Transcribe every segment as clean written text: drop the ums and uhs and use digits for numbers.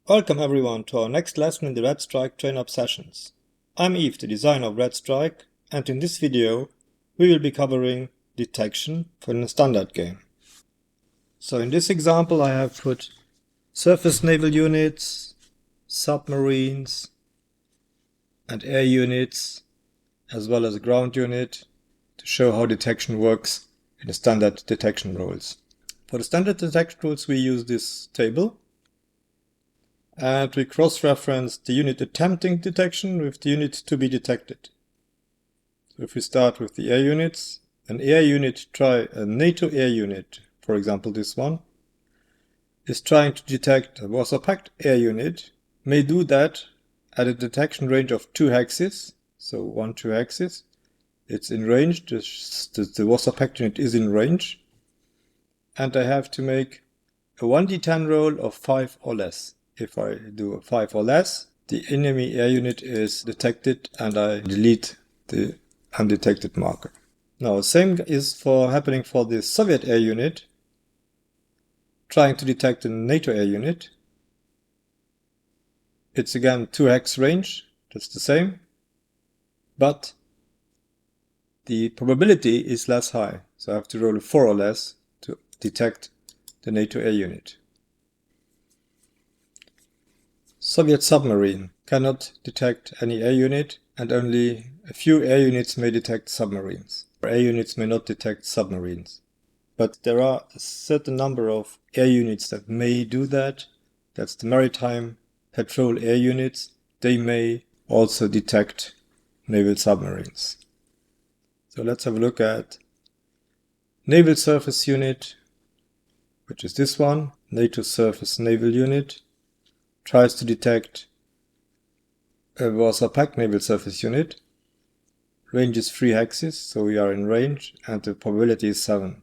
Welcome everyone to our next lesson in the Red Strike train-up sessions. I'm Yves, the designer of Red Strike, and in this video we will be covering detection for a standard game. So in this example I have put surface naval units, submarines and air units, as well as a ground unit, to show how detection works in the standard detection rules. For the standard detection rules we use this table, and we cross-reference the unit attempting detection with the unit to be detected. So if we start with the air units, an air unit a NATO air unit, for example this one, is trying to detect a Warsaw Pact air unit, may do that at a detection range of 2 hexes, so 1, 2 hexes. It's in range, the Warsaw Pact unit is in range, and I have to make a 1d10 roll of 5 or less. If I do a 5 or less, the enemy air unit is detected and I delete the undetected marker. Now, same is happening for the Soviet air unit trying to detect a NATO air unit. It's again 2 hex range, that's the same, but the probability is less high, so I have to roll a 4 or less to detect the NATO air unit. Soviet submarine cannot detect any air unit, and only a few air units may detect submarines. Air units may not detect submarines. But there are a certain number of air units that may do that. That's the maritime patrol air units. They may also detect naval submarines. So let's have a look at naval surface unit, which is this one, NATO surface naval unit. Tries to detect a Warsaw Pact naval surface unit. Range is 3 hexes, so we are in range, and the probability is 7.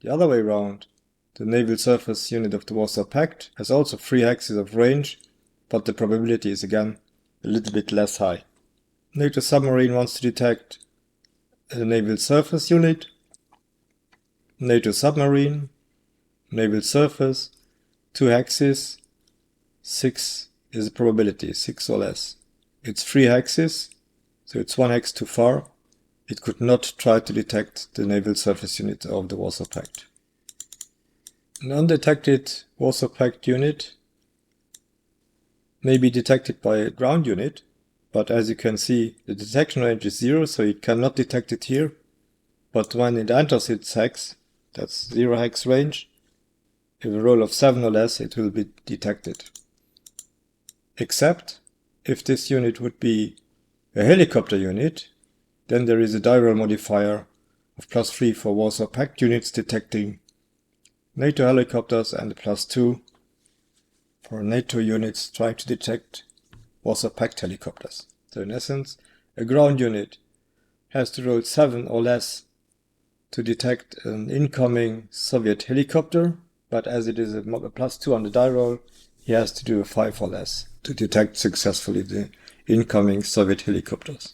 The other way around, the naval surface unit of the Warsaw Pact has also 3 hexes of range, but the probability is again a little bit less high. NATO submarine wants to detect a naval surface unit. NATO submarine, naval surface, 2 hexes. 6 is the probability, 6 or less. It's 3 hexes, so it's 1 hex too far. It could not try to detect the naval surface unit of the Warsaw Pact. An undetected Warsaw Pact unit may be detected by a ground unit, but as you can see, the detection range is 0, so it cannot detect it here. But when it enters its hex, that's 0 hex range, if a roll of 7 or less, it will be detected. Except if this unit would be a helicopter unit, then there is a die roll modifier of +3 for Warsaw Pact units detecting NATO helicopters and a +2 for NATO units trying to detect Warsaw Pact helicopters. So in essence, a ground unit has to roll 7 or less to detect an incoming Soviet helicopter, but as it is a +2 on the die roll, he has to do a 5 or less to detect successfully the incoming Soviet helicopters.